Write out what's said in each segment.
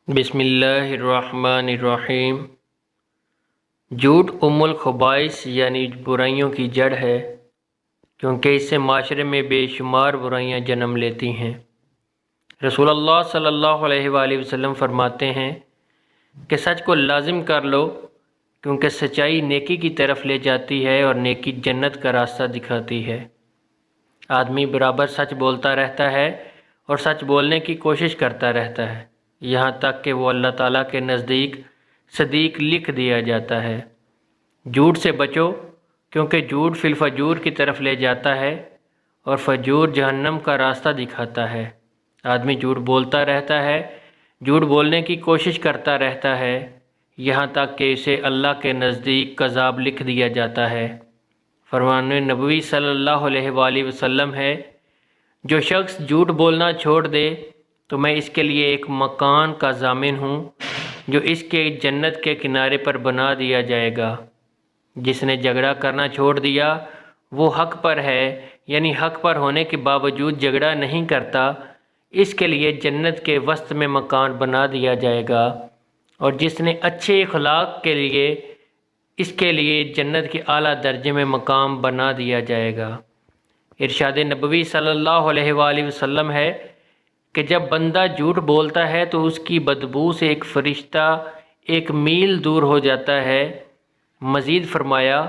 بسم اللہ الرحمن الرحیم۔ جھوٹ الخبائث یعنی برائیوں کی جڑ ہے، کیونکہ اس سے معاشرے میں بے شمار برائیاں جنم لیتی ہیں۔ رسول اللہ صلی اللہ علیہ وآلہ وسلم فرماتے ہیں کہ سچ کو لازم کر لو، کیونکہ سچائی نیکی کی طرف لے جاتی ہے اور نیکی جنت کا راستہ دکھاتی ہے۔ آدمی برابر سچ بولتا رہتا ہے اور سچ بولنے کی کوشش کرتا رہتا ہے، یہاں تک کہ وہ اللہ تعالیٰ کے نزدیک صدیق لکھ دیا جاتا ہے۔ جھوٹ سے بچو، کیونکہ جھوٹ فی الفجور کی طرف لے جاتا ہے اور فجور جہنم کا راستہ دکھاتا ہے۔ آدمی جھوٹ بولتا رہتا ہے، جھوٹ بولنے کی کوشش کرتا رہتا ہے، یہاں تک کہ اسے اللہ کے نزدیک کذاب لکھ دیا جاتا ہے۔ فرمان نبوی صلی اللہ علیہ وآلہ وسلم ہے، جو شخص جھوٹ بولنا چھوڑ دے تو میں اس کے لیے ایک مکان کا ضامن ہوں جو اس کے جنت کے کنارے پر بنا دیا جائے گا۔ جس نے جھگڑا کرنا چھوڑ دیا وہ حق پر ہے، یعنی حق پر ہونے کے باوجود جھگڑا نہیں کرتا، اس کے لیے جنت کے وسط میں مکان بنا دیا جائے گا۔ اور جس نے اچھے اخلاق کے لیے اس کے لیے جنت کے اعلیٰ درجے میں مقام بنا دیا جائے گا۔ ارشاد نبوی صلی اللہ علیہ وآلہ وسلم ہے کہ جب بندہ جھوٹ بولتا ہے تو اس کی بدبو سے ایک فرشتہ 1 میل دور ہو جاتا ہے۔ مزید فرمایا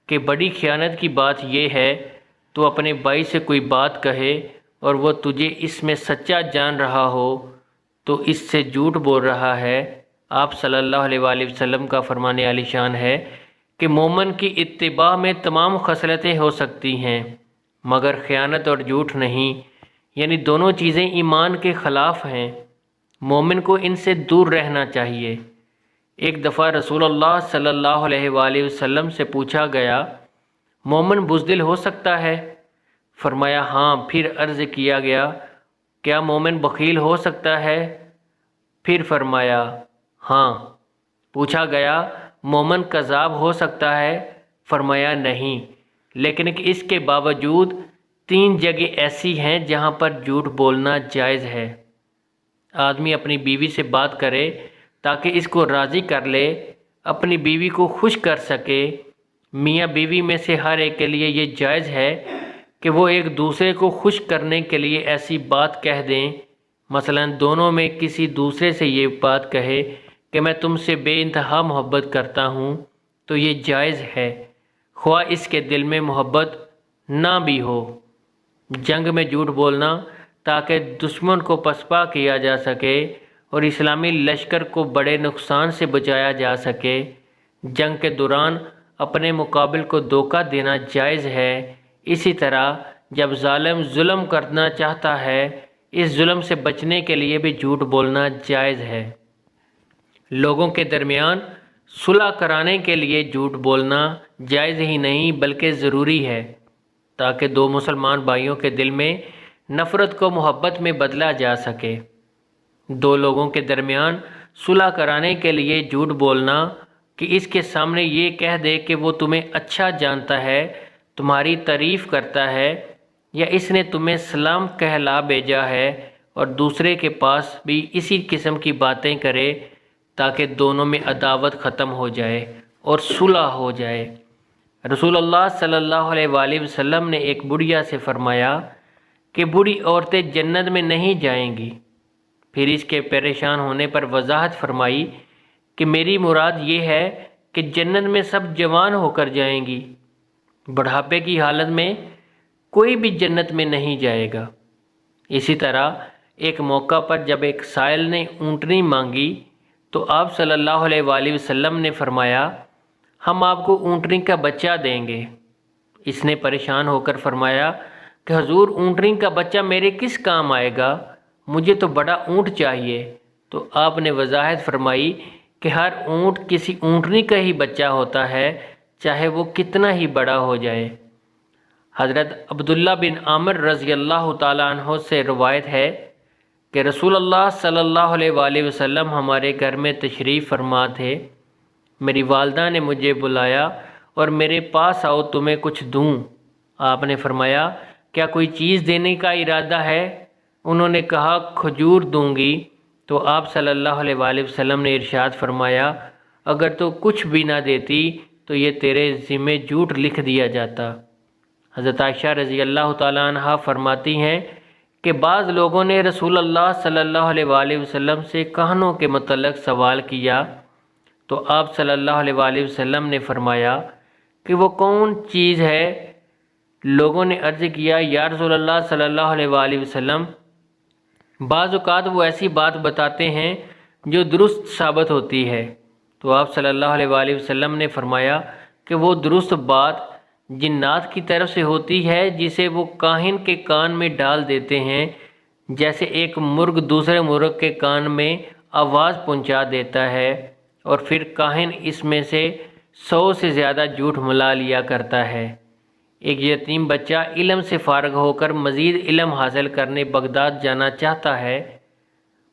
کہ بڑی خیانت کی بات یہ ہے تو اپنے بھائی سے کوئی بات کہے اور وہ تجھے اس میں سچا جان رہا ہو تو اس سے جھوٹ بول رہا ہے۔ آپ صلی اللہ علیہ وآلہ وسلم کا فرمان عالی شان ہے کہ مومن کی اتباع میں تمام خصلتیں ہو سکتی ہیں مگر خیانت اور جھوٹ نہیں، یعنی دونوں چیزیں ایمان کے خلاف ہیں، مومن کو ان سے دور رہنا چاہیے۔ ایک دفعہ رسول اللہ صلی اللہ علیہ وآلہ وسلم سے پوچھا گیا، مومن بزدل ہو سکتا ہے؟ فرمایا ہاں۔ پھر عرض کیا گیا، کیا مومن بخیل ہو سکتا ہے؟ پھر فرمایا ہاں۔ پوچھا گیا، مومن کذاب ہو سکتا ہے؟ فرمایا نہیں، لیکن اس کے باوجود 3 جگہ ایسی ہیں جہاں پر جھوٹ بولنا جائز ہے۔ آدمی اپنی بیوی سے بات کرے تاکہ اس کو راضی کر لے، اپنی بیوی کو خوش کر سکے۔ میاں بیوی میں سے ہر ایک کے لیے یہ جائز ہے کہ وہ ایک دوسرے کو خوش کرنے کے لیے ایسی بات کہہ دیں، مثلا دونوں میں کسی دوسرے سے یہ بات کہے کہ میں تم سے بے انتہا محبت کرتا ہوں، تو یہ جائز ہے، خواہ اس کے دل میں محبت نہ بھی ہو۔ جنگ میں جھوٹ بولنا تاکہ دشمن کو پسپا کیا جا سکے اور اسلامی لشکر کو بڑے نقصان سے بچایا جا سکے۔ جنگ کے دوران اپنے مقابل کو دھوکہ دینا جائز ہے۔ اسی طرح جب ظالم ظلم کرنا چاہتا ہے، اس ظلم سے بچنے کے لیے بھی جھوٹ بولنا جائز ہے۔ لوگوں کے درمیان صلح کرانے کے لیے جھوٹ بولنا جائز ہی نہیں بلکہ ضروری ہے، تاکہ 2 مسلمان بھائیوں کے دل میں نفرت کو محبت میں بدلا جا سکے۔ 2 لوگوں کے درمیان صلح کرانے کے لیے جھوٹ بولنا کہ اس کے سامنے یہ کہہ دے کہ وہ تمہیں اچھا جانتا ہے، تمہاری تعریف کرتا ہے، یا اس نے تمہیں سلام کہلا بھیجا ہے، اور دوسرے کے پاس بھی اسی قسم کی باتیں کرے تاکہ دونوں میں عداوت ختم ہو جائے اور صلح ہو جائے۔ رسول اللہ صلی اللہ علیہ وآلہ وسلم نے ایک بڑھیا سے فرمایا کہ بوڑھی عورتیں جنت میں نہیں جائیں گی۔ پھر اس کے پریشان ہونے پر وضاحت فرمائی کہ میری مراد یہ ہے کہ جنت میں سب جوان ہو کر جائیں گی، بڑھاپے کی حالت میں کوئی بھی جنت میں نہیں جائے گا۔ اسی طرح ایک موقع پر جب ایک سائل نے اونٹنی مانگی تو آپ صلی اللہ علیہ وآلہ وسلم نے فرمایا، ہم آپ کو اونٹنی کا بچہ دیں گے۔ اس نے پریشان ہو کر فرمایا کہ حضور اونٹنی کا بچہ میرے کس کام آئے گا، مجھے تو بڑا اونٹ چاہیے۔ تو آپ نے وضاحت فرمائی کہ ہر اونٹ کسی اونٹنی کا ہی بچہ ہوتا ہے، چاہے وہ کتنا ہی بڑا ہو جائے۔ حضرت عبداللہ بن عامر رضی اللہ تعالیٰ عنہ سے روایت ہے کہ رسول اللہ صلی اللہ علیہ وآلہ وسلم ہمارے گھر میں تشریف فرما تھے۔ میری والدہ نے مجھے بلایا اور میرے پاس آؤ تمہیں کچھ دوں۔ آپ نے فرمایا کیا کوئی چیز دینے کا ارادہ ہے؟ انہوں نے کہا کھجور دوں گی۔ تو آپ صلی اللہ علیہ وآلہ وسلم نے ارشاد فرمایا اگر تو کچھ بھی نہ دیتی تو یہ تیرے ذمے جھوٹ لکھ دیا جاتا۔ حضرت عائشہ رضی اللہ تعالیٰ عنہ فرماتی ہیں کہ بعض لوگوں نے رسول اللہ صلی اللہ علیہ وآلہ وسلم سے کہنوں کے متعلق سوال کیا تو آپ صلی اللہ علیہ وآلہ وسلم نے فرمایا کہ وہ کون چیز ہے؟ لوگوں نے عرض کیا یا رسول اللہ صلی اللہ علیہ وآلہ وسلم، بعض اوقات وہ ایسی بات بتاتے ہیں جو درست ثابت ہوتی ہے۔ تو آپ صلی اللہ علیہ وآلہ وسلم نے فرمایا کہ وہ درست بات جنات کی طرف سے ہوتی ہے جسے وہ کاہن کے کان میں ڈال دیتے ہیں، جیسے ایک مرغ دوسرے مرغ کے کان میں آواز پہنچا دیتا ہے اور پھر کاہن اس میں سے 100 سے زیادہ جھوٹ ملا لیا کرتا ہے۔ ایک یتیم بچہ علم سے فارغ ہو کر مزید علم حاصل کرنے بغداد جانا چاہتا ہے،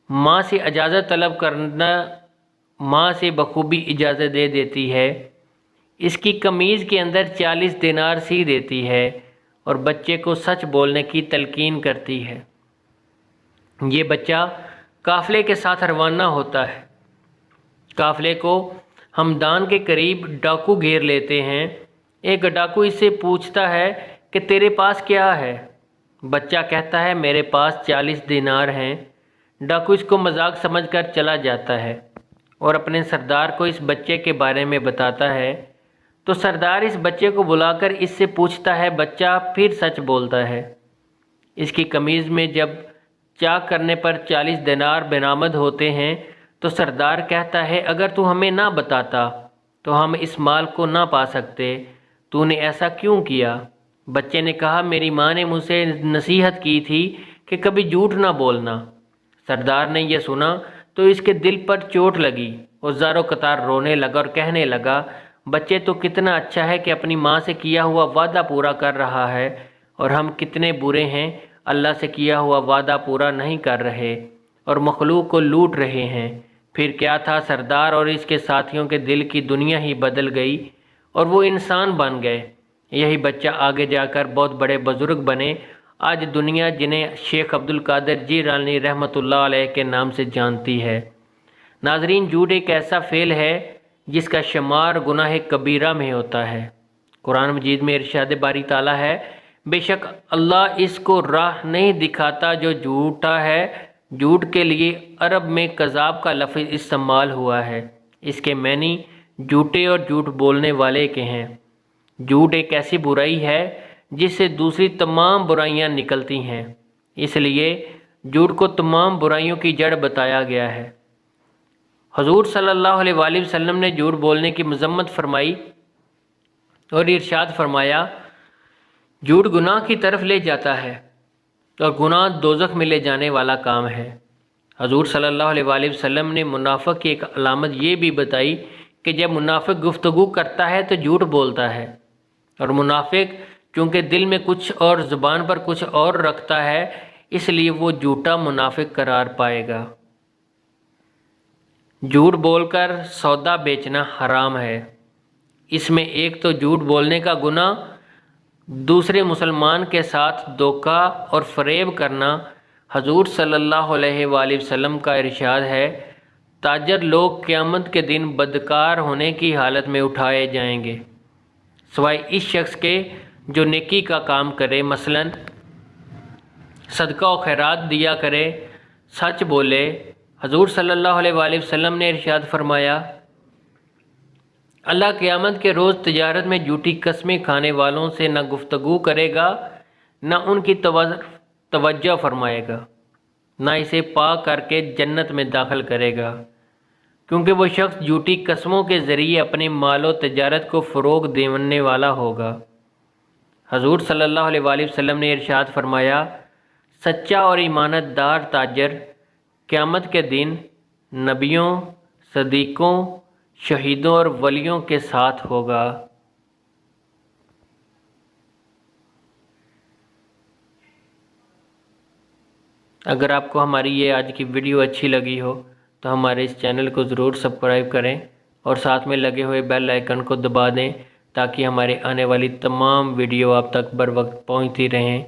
ماں سے اجازت طلب کرنا ماں سے بخوبی اجازت دے دیتی ہے، اس کی قمیض کے اندر 40 دینار سی دیتی ہے اور بچے کو سچ بولنے کی تلقین کرتی ہے۔ یہ بچہ قافلے کے ساتھ روانہ ہوتا ہے۔ قافلے کو ہمدان کے قریب ڈاکو گھیر لیتے ہیں۔ ایک ڈاکو اس سے پوچھتا ہے کہ تیرے پاس کیا ہے؟ بچہ کہتا ہے میرے پاس 40 دینار ہیں۔ ڈاکو اس کو مذاق سمجھ کر چلا جاتا ہے اور اپنے سردار کو اس بچے کے بارے میں بتاتا ہے تو سردار اس بچے کو بلا کر اس سے پوچھتا ہے، بچہ پھر سچ بولتا ہے۔ اس کی قمیض میں جب چاک کرنے پر 40 دینار برآمد ہوتے ہیں تو سردار کہتا ہے اگر تو ہمیں نہ بتاتا تو ہم اس مال کو نہ پا سکتے، تو نے ایسا کیوں کیا؟ بچے نے کہا میری ماں نے مجھ سے نصیحت کی تھی کہ کبھی جھوٹ نہ بولنا۔ سردار نے یہ سنا تو اس کے دل پر چوٹ لگی اور زاروں قطار رونے لگا اور کہنے لگا بچے تو کتنا اچھا ہے کہ اپنی ماں سے کیا ہوا وعدہ پورا کر رہا ہے، اور ہم کتنے برے ہیں، اللہ سے کیا ہوا وعدہ پورا نہیں کر رہے اور مخلوق کو لوٹ رہے ہیں۔ پھر کیا تھا، سردار اور اس کے ساتھیوں کے دل کی دنیا ہی بدل گئی اور وہ انسان بن گئے۔ یہی بچہ آگے جا کر بہت بڑے بزرگ بنے۔ آج دنیا جنہیں شیخ عبد القادر جیلانی رحمۃ اللہ علیہ کے نام سے جانتی ہے۔ ناظرین، جھوٹ ایک ایسا فعل ہے جس کا شمار گناہ کبیرہ میں ہوتا ہے۔ قرآن مجید میں ارشاد باری تعالیٰ ہے، بے شک اللہ اس کو راہ نہیں دکھاتا جو جھوٹا ہے۔ جھوٹ کے لیے عرب میں کذاب کا لفظ استعمال ہوا ہے، اس کے معنی جھوٹے اور جھوٹ بولنے والے کے ہیں۔ جھوٹ ایک ایسی برائی ہے جس سے دوسری تمام برائیاں نکلتی ہیں، اس لیے جھوٹ کو تمام برائیوں کی جڑ بتایا گیا ہے۔ حضور صلی اللہ علیہ وآلہ وسلم نے جھوٹ بولنے کی مذمت فرمائی اور ارشاد فرمایا جھوٹ گناہ کی طرف لے جاتا ہے اور گناہ دوزخ میں لے جانے والا کام ہے۔ حضور صلی اللہ علیہ وآلہ وسلم نے منافق کی ایک علامت یہ بھی بتائی کہ جب منافق گفتگو کرتا ہے تو جھوٹ بولتا ہے، اور منافق چونکہ دل میں کچھ اور زبان پر کچھ اور رکھتا ہے اس لیے وہ جھوٹا منافق قرار پائے گا۔ جھوٹ بول کر سودا بیچنا حرام ہے۔ اس میں ایک تو جھوٹ بولنے کا گناہ، دوسرے مسلمان کے ساتھ دھوکہ اور فریب کرنا۔ حضور صلی اللہ علیہ وآلہ وسلم کا ارشاد ہے، تاجر لوگ قیامت کے دن بدکار ہونے کی حالت میں اٹھائے جائیں گے سوائے اس شخص کے جو نیکی کا کام کرے، مثلا صدقہ و خیرات دیا کرے، سچ بولے۔ حضور صلی اللہ علیہ وآلہ وسلم نے ارشاد فرمایا، اللہ قیامت کے روز تجارت میں جھوٹی قسمیں کھانے والوں سے نہ گفتگو کرے گا، نہ ان کی توجہ فرمائے گا، نہ اسے پاک کر کے جنت میں داخل کرے گا، کیونکہ وہ شخص جھوٹی قسموں کے ذریعے اپنے مال و تجارت کو فروغ دینے والا ہوگا۔ حضور صلی اللہ علیہ وآلہ وسلم نے ارشاد فرمایا، سچا اور ایمانت دار تاجر قیامت کے دن نبیوں، صدیقوں، شہیدوں اور ولیوں کے ساتھ ہوگا۔ اگر آپ کو ہماری یہ آج کی ویڈیو اچھی لگی ہو تو ہمارے اس چینل کو ضرور سبسکرائب کریں اور ساتھ میں لگے ہوئے بیل آئیکن کو دبا دیں تاکہ ہمارے آنے والی تمام ویڈیو آپ تک بر وقت پہنچتی رہیں۔